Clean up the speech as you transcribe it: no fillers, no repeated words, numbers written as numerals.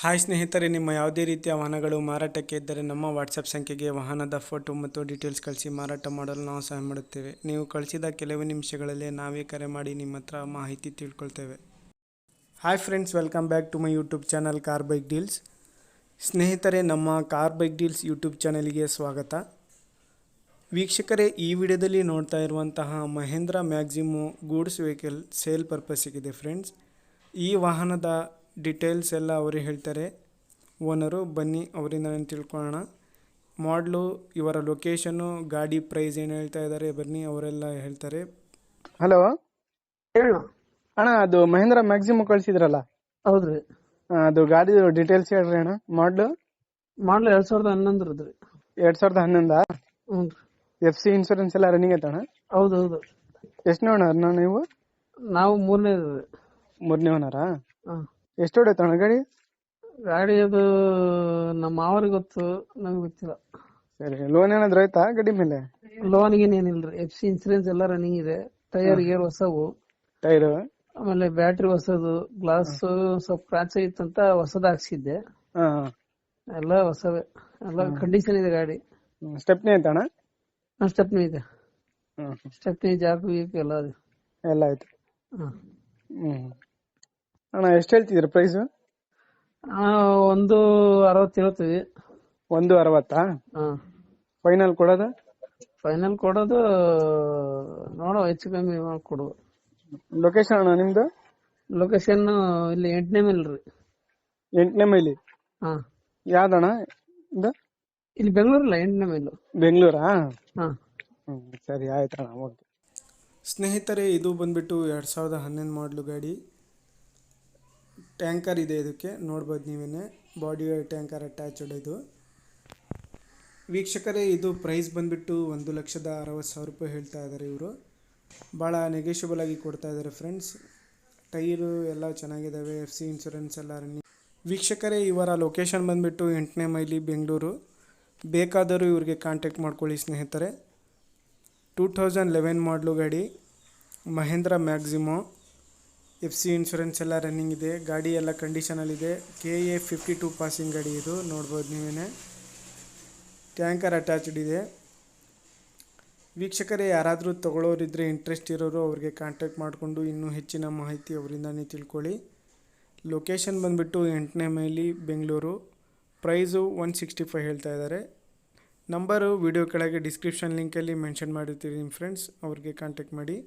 Hi ಸ್ನೇಹಿತರೆ, ನಿಮ್ಮ ಯಾವುದೇ ರೀತಿಯ ವಾಹನಗಳು ಮಾರಾಟಕ್ಕೆ ಇದ್ದರೆ ನಮ್ಮ ವಾಟ್ಸಪ್ ಸಂಖ್ಯೆಗೆ ವಾಹನದ ಫೋಟೋ ಮತ್ತು ಡೀಟೇಲ್ಸ್ ಕಳಿಸಿ ಮಾರಾಟ ಮಾಡಲು ನಾವು ಸಹಾಯ ಮಾಡುತ್ತೇವೆ. ನೀವು ಕಳಿಸಿದ ಕೆಲವೇ ನಿಮಿಷಗಳಲ್ಲೇ ನಾವೇ ಕರೆ ಮಾಡಿ ನಿಮ್ಮ ಹತ್ರ ಮಾಹಿತಿ ತಿಳ್ಕೊಳ್ತೇವೆ. Hi friends, welcome back to my YouTube channel car bike deals. ಸ್ನೇಹಿತರೆ, ನಮ್ಮ ಕಾರ್ ಬೈಕ್ ಡೀಲ್ಸ್ ಯೂಟ್ಯೂಬ್ ಚಾನಲ್ಗೆ ಸ್ವಾಗತ. ವೀಕ್ಷಕರೇ, ಈ ವಿಡಿಯೋದಲ್ಲಿ ನೋಡ್ತಾ ಇರುವಂತಹ Mahindra Maxximo goods vehicle sale ಪರ್ಪಸ್ಸಿಗಿದೆ ಫ್ರೆಂಡ್ಸ್. ಈ ವಾಹನದ ಡೀಟೇಲ್ಸ್ ಎಲ್ಲ ಅವರು ಹೇಳ್ತಾರೆ. ಓನರು, ಬನ್ನಿ ಅವರಿಂದ ನಾನು ತಿಳ್ಕೊಳ್ಳೋಣ. ಮಾಡಲು, ಇವರ ಲೊಕೇಶನ್ನು, ಗಾಡಿ ಪ್ರೈಸ್ ಏನು ಹೇಳ್ತಾ ಇದ್ದಾರೆ, ಬನ್ನಿ ಅವರೆಲ್ಲ ಹೇಳ್ತಾರೆ. ಹಲೋ ಹೇಳು. ಅಣ್ಣ, ಅದು ಮಹೇಂದ್ರ ಮ್ಯಾಕ್ಸಿಮೋ ಕಳ್ಸಿದ್ರಲ್ಲ, ಹೌದ್ರಿ. ಅದು ಗಾಡಿ ಡೀಟೇಲ್ಸ್ ಹೇಳ್ರಿ ಅಣ್ಣ. ಮಾಡ್ಲು 2011 ರೀ. 2011 ಹ್ಞೂ. FC ಇನ್ಸೂರೆನ್ಸ್ ಎಲ್ಲ ರನ್ನಿಂಗ್ ಐತಣ್ಣ? ಹೌದೌದು. ಎಷ್ಟು ಅಣ್ಣ ನೀವು? ನಾವು ಮೂರನೇದು ರೀ. ಮೂರನೇ ಓನರಾ? ಹಾಂ. ಎಷ್ಟು ಹೊಡೈತಣ್ಣ ಗಾಡಿ? ಗಾಡಿ ಅದು ನಮ್ಮ ಮಾವರಿಗೆ ಗೊತ್ತು, ನಮ್ಗೆ ಗೊತ್ತಿಲ್ಲ. ಸರಿ, ಲೋನ್ ಏನಾದ್ರು ಆಯ್ತಾ ಗಾಡಿ ಮೇಲೆ? ಲೋನ್ ಗೀನ್ ಏನಿಲ್ರಿ. FC ಇನ್ಸೂರೆನ್ಸ್ ಎಲ್ಲ ರನ್ನಿಂಗ್ ಇದೆ. ಟೈರ್ ಗೇರ್ ಹೊಸವು, ಟೈರು? ಆಮೇಲೆ ಬ್ಯಾಟ್ರಿ ಹೊಸದು, ಗ್ಲಾಸ್ ಸ್ವಲ್ಪ ಕ್ರಾಚ್ ಆಗಿತ್ತಂತ ಹೊಸದ್ ಹಾಕ್ಸಿದ್ದೆ. ಎಲ್ಲ ಹೊಸವೇ, ಎಲ್ಲ ಕಂಡೀಷನ್ ಇದೆ ಗಾಡಿ. ಸ್ಟೆಪ್ನಿ ಐತಣ್ಣ? ಸ್ಟೆಪ್ನಿ ಇದೆ. ಸ್ಟೆಪ್ನಿ, ಜಾಕು ಗೀಕು ಎಲ್ಲ ಇದೆ. ಎಲ್ಲ ಆಯ್ತು. ಹಾಂ. ಅಣ್ಣ, ಎಷ್ಟು ಹೇಳ್ತಿದ್ದೀರ ಪ್ರೈಸ್? 160 ಹೇಳ್ತೀವಿ. 160? ಹಾಂ. ಫೈನಲ್ ಕೊಡೋದು? ಫೈನಲ್ ಕೊಡೋದು ನೋಡುವ, ಹೆಚ್ಚು ಕಮ್ಮಿ ಕೊಡುವ. ಲೊಕೇಶನ್ ಅಣ್ಣ ನಿಮ್ದು? ಲೊಕೇಶನ್ ಇಲ್ಲಿ 8ನೇ ಮೈಲ್ ರೀ. 8ನೇ ಮೈಲಿ? ಹಾ. ಯಾವ್ದಣ್ಣ ಇದು? ಇಲ್ಲಿ ಬೆಂಗಳೂರಲ್ಲ, 8ನೇ ಮೈಲು. ಬೆಂಗಳೂರಾ? ಹಾ. ಸರಿ, ಆಯ್ತಣ್ಣ, ಓಕೆ. ಸ್ನೇಹಿತರೆ, ಇದು ಬಂದ್ಬಿಟ್ಟು 2011 ಮಾಡಲು ಗಾಡಿ. ಟ್ಯಾಂಕರ್ ಇದೆ, ಇದಕ್ಕೆ ನೋಡ್ಬೋದು ನೀವೇನೆ. ಬಾಡಿ ಟ್ಯಾಂಕರ್ ಅಟ್ಯಾಚ್ಡ್ ಇದು. ವೀಕ್ಷಕರೇ, ಇದು ಪ್ರೈಸ್ ಬಂದ್ಬಿಟ್ಟು 1,60,000 ರೂಪಾಯಿ ಹೇಳ್ತಾ ಇದ್ದಾರೆ ಇವರು. ಭಾಳ ನೆಗೆಷಿಬಲ್ ಆಗಿ ಕೊಡ್ತಾ ಇದ್ದಾರೆ ಫ್ರೆಂಡ್ಸ್. ಟೈರು ಎಲ್ಲ ಚೆನ್ನಾಗಿದ್ದಾವೆ, FC ಇನ್ಸೂರೆನ್ಸ್ ಎಲ್ಲ ರನ್ನಿಂಗ್. ವೀಕ್ಷಕರೇ, ಇವರ ಲೊಕೇಶನ್ ಬಂದ್ಬಿಟ್ಟು 8ನೇ ಮೈಲಿ, ಬೆಂಗಳೂರು. ಬೇಕಾದರೂ ಇವ್ರಿಗೆ ಕಾಂಟ್ಯಾಕ್ಟ್ ಮಾಡ್ಕೊಳ್ಳಿ ಸ್ನೇಹಿತರೆ. 2011 ಮಾಡಲು ಗಾಡಿ, ಮಹೇಂದ್ರ ಮ್ಯಾಕ್ಸಿಮೋ. FC ಇನ್ಸೂರೆನ್ಸ್ ಎಲ್ಲ ರನ್ನಿಂಗ್ ಇದೆ. ಗಾಡಿ ಎಲ್ಲ ಕಂಡೀಷನಲ್ಲಿದೆ. KA 52 ಪಾಸಿಂಗ್ ಗಾಡಿ ಇದು, ನೋಡ್ಬೋದು ನೀವೇನೆ. ಟ್ಯಾಂಕರ್ ಅಟ್ಯಾಚ್ಡ್ ಇದೆ. ವೀಕ್ಷಕರೇ, ಯಾರಾದರೂ ತೊಗೊಳ್ಳೋರಿದ್ದರೆ, ಇಂಟ್ರೆಸ್ಟ್ ಇರೋರು ಅವ್ರಿಗೆ ಕಾಂಟ್ಯಾಕ್ಟ್ ಮಾಡಿಕೊಂಡು ಇನ್ನೂ ಹೆಚ್ಚಿನ ಮಾಹಿತಿ ಅವರಿಂದನೇ ತಿಳ್ಕೊಳ್ಳಿ. ಲೊಕೇಶನ್ ಬಂದುಬಿಟ್ಟು 8ನೇ ಮೈಲಿ, ಬೆಂಗಳೂರು. ಪ್ರೈಸು 165 ಹೇಳ್ತಾ ಇದ್ದಾರೆ. ನಂಬರು ವಿಡಿಯೋ ಕೆಳಗೆ ಡಿಸ್ಕ್ರಿಪ್ಷನ್ ಲಿಂಕಲ್ಲಿ ಮೆನ್ಷನ್ ಮಾಡಿರ್ತೀವಿ ನಿಮ್ಮ ಫ್ರೆಂಡ್ಸ್, ಅವ್ರಿಗೆ ಕಾಂಟ್ಯಾಕ್ಟ್ ಮಾಡಿ.